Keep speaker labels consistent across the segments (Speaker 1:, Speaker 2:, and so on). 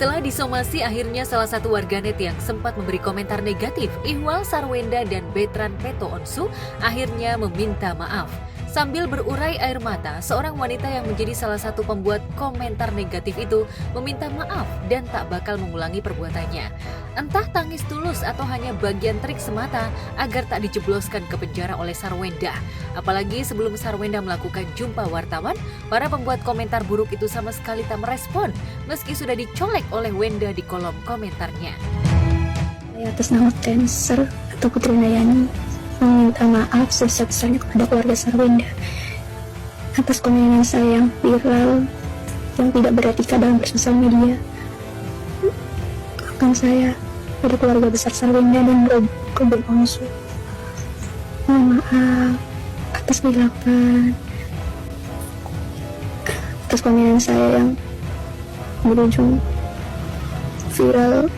Speaker 1: Setelah disomasi, akhirnya salah satu warganet yang sempat memberi komentar negatif, Ihwal Sarwenda dan Betran Peto Onsu, akhirnya meminta maaf. Sambil berurai air mata, seorang wanita yang menjadi salah satu pembuat komentar negatif itu meminta maaf dan tak bakal mengulangi perbuatannya. Entah tangis tulus atau hanya bagian trik semata agar tak dijebloskan ke penjara oleh Sarwenda. Apalagi sebelum Sarwenda melakukan jumpa wartawan, para pembuat komentar buruk itu sama sekali tak merespon meski sudah dicolek oleh Wenda di kolom komentarnya.
Speaker 2: Atas nama Cancer atau Putri Nayani meminta maaf sebesar-besarnya kepada keluarga Sarwenda atas komenan saya yang viral yang tidak beretika dalam bersosial media. Akan saya pada keluarga besar Sarwenda dan Robin Onsu, mohon maaf atas kehilapan, atas komenan saya yang berujung viral.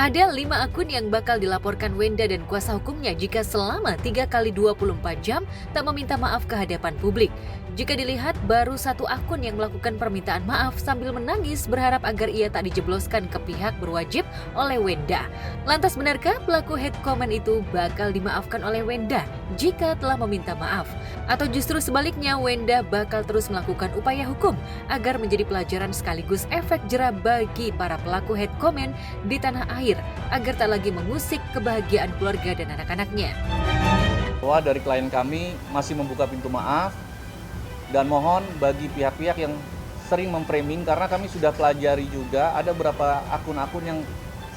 Speaker 1: Ada 5 akun yang bakal dilaporkan Wenda dan kuasa hukumnya jika selama 3 kali 24 jam tak meminta maaf ke hadapan publik. Jika dilihat, baru 1 akun yang melakukan permintaan maaf sambil menangis berharap agar ia tak dijebloskan ke pihak berwajib oleh Wenda. Lantas benarkah pelaku hate comment itu bakal dimaafkan oleh Wenda jika telah meminta maaf? Atau justru sebaliknya, Wenda bakal terus melakukan upaya hukum agar menjadi pelajaran sekaligus efek jera bagi para pelaku hate comment di tanah air agar tak lagi mengusik kebahagiaan keluarga dan anak-anaknya.
Speaker 3: Bahwa dari klien kami masih membuka pintu maaf dan mohon bagi pihak-pihak yang sering memframing, karena kami sudah pelajari juga ada beberapa akun-akun yang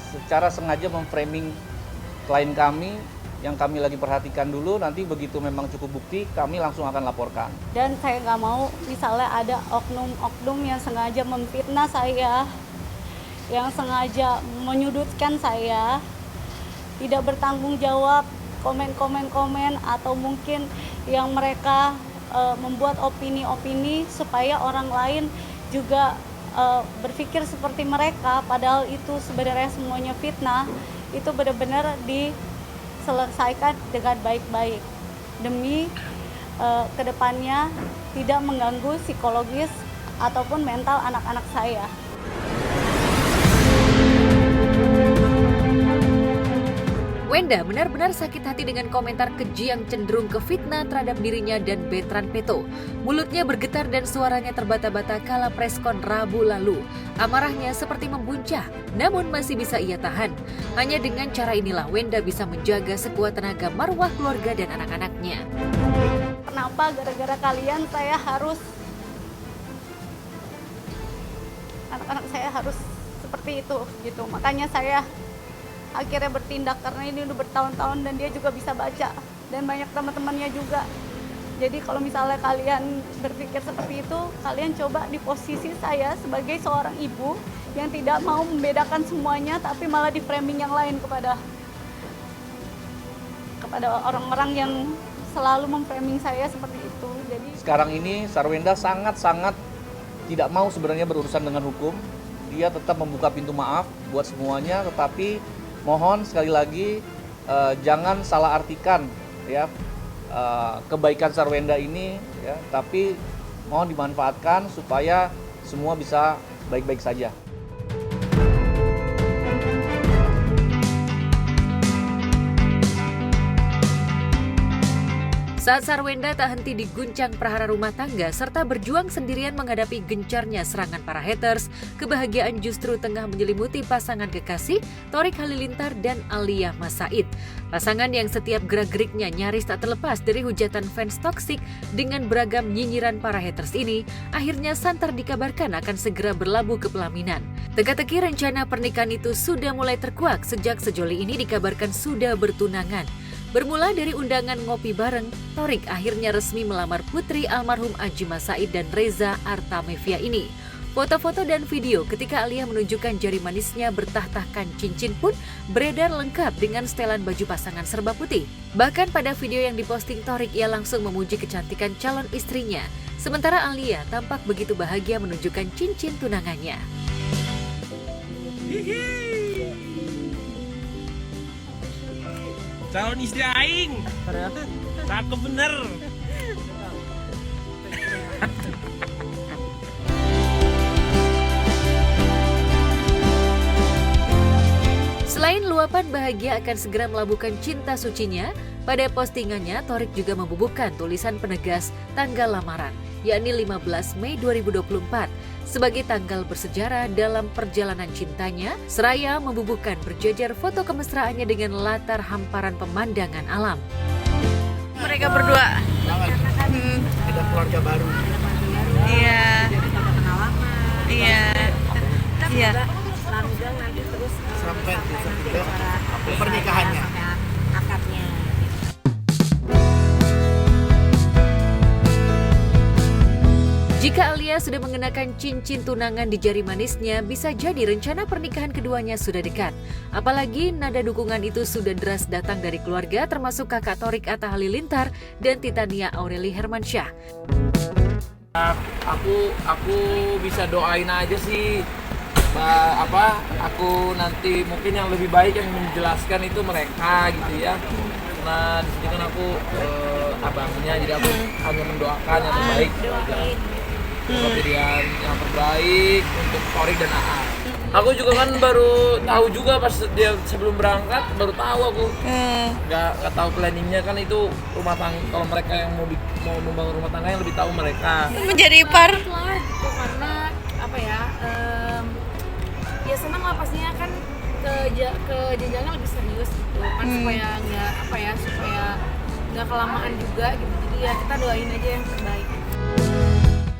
Speaker 3: secara sengaja memframing klien kami yang kami lagi perhatikan dulu, nanti begitu memang cukup bukti kami langsung akan laporkan.
Speaker 4: Dan saya nggak mau misalnya ada oknum-oknum yang sengaja memfitnah saya, yang sengaja menyudutkan saya, tidak bertanggung jawab, komen atau mungkin yang mereka membuat opini-opini supaya orang lain juga berpikir seperti mereka, padahal itu sebenarnya semuanya fitnah. Itu benar-benar diselesaikan dengan baik-baik demi kedepannya tidak mengganggu psikologis ataupun mental anak-anak saya.
Speaker 1: Wenda benar-benar sakit hati dengan komentar keji yang cenderung ke fitnah terhadap dirinya dan Betran Peto. Mulutnya bergetar dan suaranya terbata-bata kala preskon Rabu lalu. Amarahnya seperti membuncah, namun masih bisa ia tahan. Hanya dengan cara inilah Wenda bisa menjaga sekuat tenaga marwah keluarga dan anak-anaknya.
Speaker 4: Kenapa gara-gara kalian anak-anak saya harus seperti itu gitu. Makanya saya akhirnya bertindak karena ini udah bertahun-tahun dan dia juga bisa baca dan banyak teman-temannya juga. Jadi kalau misalnya kalian berpikir seperti itu, kalian coba di posisi saya sebagai seorang ibu yang tidak mau membedakan semuanya tapi malah di framing yang lain kepada orang-orang yang selalu memframing saya seperti itu. Jadi
Speaker 3: sekarang ini Sarwenda sangat-sangat tidak mau sebenarnya berurusan dengan hukum. Dia tetap membuka pintu maaf buat semuanya, tetapi mohon sekali lagi jangan salah artikan ya kebaikan Sarwenda ini ya, tapi mohon dimanfaatkan supaya semua bisa baik-baik saja.
Speaker 1: Saat Sarwenda tak henti diguncang prahara rumah tangga serta berjuang sendirian menghadapi gencarnya serangan para haters, kebahagiaan justru tengah menyelimuti pasangan kekasih Thorik Halilintar dan Alia Mas Said. Pasangan yang setiap gerak-geriknya nyaris tak terlepas dari hujatan fans toksik dengan beragam nyinyiran para haters ini, akhirnya santer dikabarkan akan segera berlabuh ke pelaminan. Teka-teki rencana pernikahan itu sudah mulai terkuak sejak sejoli ini dikabarkan sudah bertunangan. Bermula dari undangan ngopi bareng, Thorik akhirnya resmi melamar putri almarhum Aji Mas Said dan Reza Artamevia ini. Foto-foto dan video ketika Alia menunjukkan jari manisnya bertah-tahkan cincin pun beredar lengkap dengan setelan baju pasangan serba putih. Bahkan pada video yang diposting Thorik, ia langsung memuji kecantikan calon istrinya. Sementara Alia tampak begitu bahagia menunjukkan cincin tunangannya.
Speaker 5: Calon istri aing. Cakep bener.
Speaker 1: Ungkapan bahagia akan segera melabuhkan cinta sucinya, pada postingannya Thorik juga membubuhkan tulisan penegas tanggal lamaran, yakni 15 Mei 2024, sebagai tanggal bersejarah dalam perjalanan cintanya, seraya membubuhkan berjejer foto kemesraannya dengan latar hamparan pemandangan alam.
Speaker 5: Mereka berdua.
Speaker 6: Ada keluarga baru.
Speaker 5: Iya. Iya. Iya.
Speaker 6: Sampai ke pernikahannya.
Speaker 1: Jika Alia sudah mengenakan cincin tunangan di jari manisnya, bisa jadi rencana pernikahan keduanya sudah dekat. Apalagi nada dukungan itu sudah deras datang dari keluarga, termasuk kakak Thorik Atta Halilintar dan Titania Aureli Hermansyah.
Speaker 3: Aku bisa doain aja sih. Aku nanti mungkin yang lebih baik yang menjelaskan itu mereka gitu ya. Nah di sini kan aku abangnya, jadi aku hanya mendoakan yang terbaik. Pilihan yang terbaik untuk Thorik dan AA. Aku juga kan baru tahu juga pas dia sebelum berangkat, baru tahu aku. Nggak tahu planningnya kan itu rumah tangga. Kalau mereka yang mau membangun rumah tangga yang lebih tahu mereka.
Speaker 5: Menjadi ipar.
Speaker 7: Lah gitu, karena apa ya? Ya senang lah pastinya kan ke jenjangnya lebih serius gitu kan, supaya nggak kelamaan juga gitu. Jadi ya kita doain aja yang terbaik.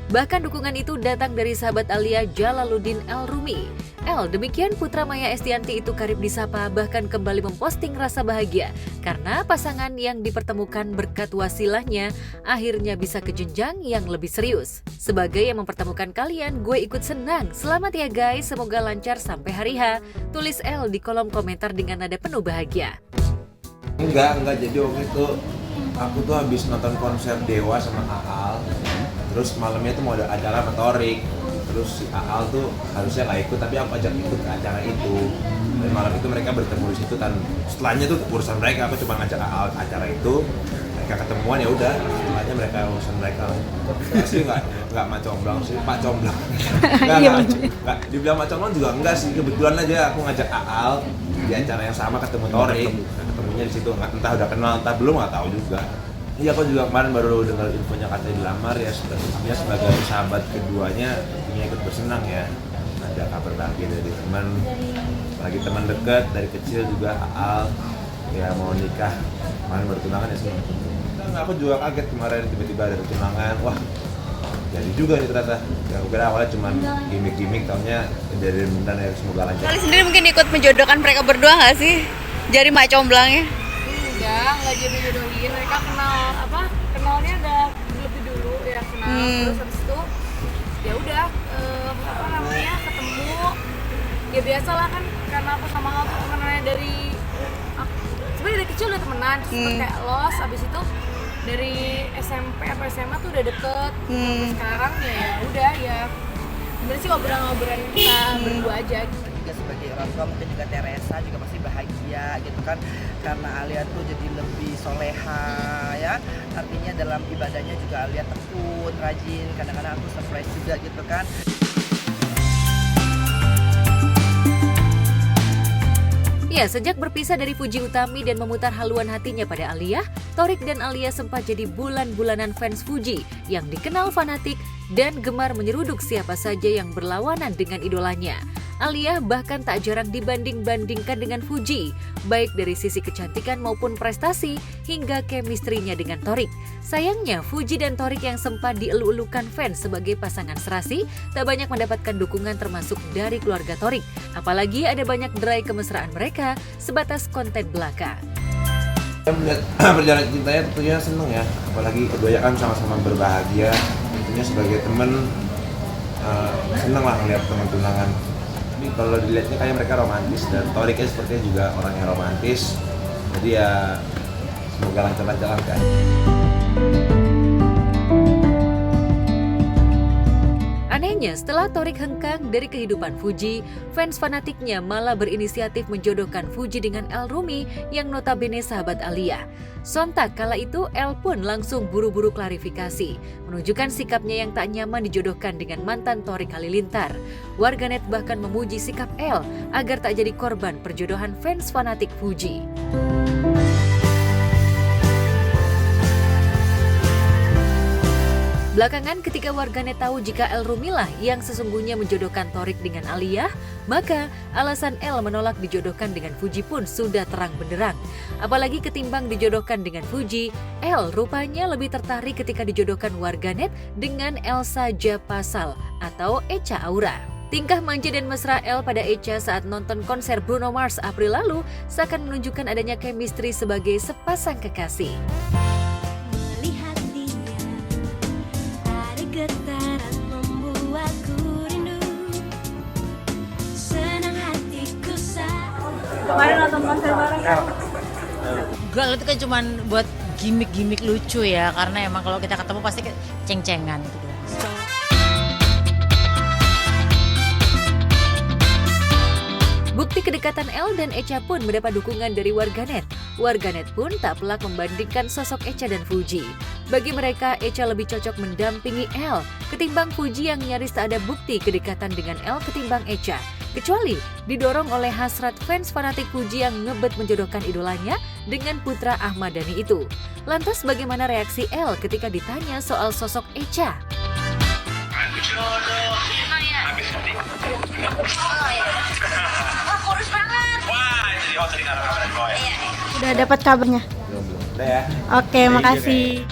Speaker 1: Bahkan dukungan itu datang dari sahabat Alia, Jalaluddin El Rumi. Demikian putra Maya Estianti itu karib disapa, bahkan kembali memposting rasa bahagia karena pasangan yang dipertemukan berkat wasilahnya akhirnya bisa ke jenjang yang lebih serius. Sebagai yang mempertemukan kalian, gue ikut senang. Selamat ya guys, semoga lancar sampai hari H. Tulis El di kolom komentar dengan nada penuh bahagia.
Speaker 8: Enggak, jadi waktu itu aku tuh habis nonton konser Dewa sama Aal. Terus malamnya tuh mau ada acara sama Thorik. Terus si Aal tuh harusnya nggak ikut, tapi aku ajak ikut ke acara itu. Dan malam itu mereka bertemu di situ, dan setelahnya tuh urusan mereka. Aku cuma ngajak Aal ke acara itu, mereka ketemuan ya udah. Setelahnya mereka urusan mereka. Pasti nggak macomblang sih, Pak Comblang. Nggak dibilang macomblang juga enggak sih. Kebetulan aja aku ngajak Aal di acara yang sama ketemu Thorik. Ketemunya di situ, entah udah kenal entah belum, nggak tahu juga. Iya, aku juga kemarin baru dengar infonya katanya dilamar ya, sebenarnya sebagai sahabat keduanya tentunya ikut bersenang ya. Ada kabar bahagia dari teman, lagi teman dekat dari kecil juga Aal ya mau nikah, kemarin baru tunangan ya semua. Nah, aku juga kaget kemarin tiba-tiba ada tunangan, wah jadi juga nih ternyata. Ya, aku kira awalnya cuma gimmick-gimmick, taunya dari beneran ya, semoga lancar.
Speaker 5: Kali sendiri mungkin ikut menjodohkan mereka berdua nggak sih? Jari mak comblangnya.
Speaker 7: Nggak jodoh-jodohin, mereka kenalnya udah lebih dulu ya, terus habis itu ya udah ketemu ya biasalah kan, karena aku sama Al tuh temenannya sebenarnya dari kecil udah temenan, terus kayak los, abis itu dari SMP apa SMA tuh udah deket, sampai sekarang ya udah ya sebenarnya sih ngobrol-ngobrol kita berdua aja gitu.
Speaker 6: Sebagai orang tua mungkin juga Teresa juga pasti bahagia gitu kan, karena Alia tuh jadi lebih soleha ya, artinya dalam ibadahnya juga Alia tekun, rajin, kadang-kadang aku surprise juga gitu kan.
Speaker 1: Ya, sejak berpisah dari Fuji Utami dan memutar haluan hatinya pada Alia, Thorik dan Alia sempat jadi bulan-bulanan fans Fuji yang dikenal fanatik dan gemar menyeruduk siapa saja yang berlawanan dengan idolanya. Alia bahkan tak jarang dibanding-bandingkan dengan Fuji, baik dari sisi kecantikan maupun prestasi hingga chemistry-nya dengan Thorik. Sayangnya, Fuji dan Thorik yang sempat dielu-elukan fans sebagai pasangan serasi tak banyak mendapatkan dukungan termasuk dari keluarga Thorik. Apalagi ada banyak derai kemesraan mereka sebatas konten belaka.
Speaker 8: Saya melihat perjalanan cintanya tentunya seneng ya, apalagi keduanya kan sama-sama berbahagia. Tentunya sebagai teman seneng lah ngeliat teman tunangan. Tapi kalau dilihatnya kayak mereka romantis, dan Thoriknya sepertinya juga orang yang romantis. Jadi ya semoga lancar-lancar kan.
Speaker 1: Anehnya, setelah Thorik hengkang dari kehidupan Fuji, fans fanatiknya malah berinisiatif menjodohkan Fuji dengan El Rumi yang notabene sahabat Alia. Sontak kala itu, El pun langsung buru-buru klarifikasi, menunjukkan sikapnya yang tak nyaman dijodohkan dengan mantan Thorik Halilintar. Warganet bahkan memuji sikap El agar tak jadi korban perjodohan fans fanatik Fuji. Belakangan ketika warganet tahu jika El Rumi lah yang sesungguhnya menjodohkan Thorik dengan Alia, maka alasan El menolak dijodohkan dengan Fuji pun sudah terang benderang. Apalagi ketimbang dijodohkan dengan Fuji, El rupanya lebih tertarik ketika dijodohkan warganet dengan Elsa Japasal atau Echa Aura. Tingkah manja dan mesra El pada Echa saat nonton konser Bruno Mars April lalu seakan menunjukkan adanya chemistry sebagai sepasang kekasih.
Speaker 9: Getaran membuatku rindu, senang hatiku saat
Speaker 4: Kemarin nonton konser bareng kan?
Speaker 10: Enggak, itu kan cuma buat gimmick-gimmick lucu ya, karena emang kalau kita ketemu pasti ceng-cengan gitu doang.
Speaker 1: Bukti kedekatan El dan Echa pun mendapat dukungan dari warganet. Warganet pun tak pelak membandingkan sosok Echa dan Fuji. Bagi mereka, Echa lebih cocok mendampingi El ketimbang Fuji yang nyaris tak ada bukti kedekatan dengan El ketimbang Echa. Kecuali didorong oleh hasrat fans fanatik Fuji yang ngebet menjodohkan idolanya dengan putra Ahmad Dhani itu. Lantas bagaimana reaksi El ketika ditanya soal sosok Echa?
Speaker 9: udah dapat kabarnya.
Speaker 8: Udah ya.
Speaker 9: Oke, makasih.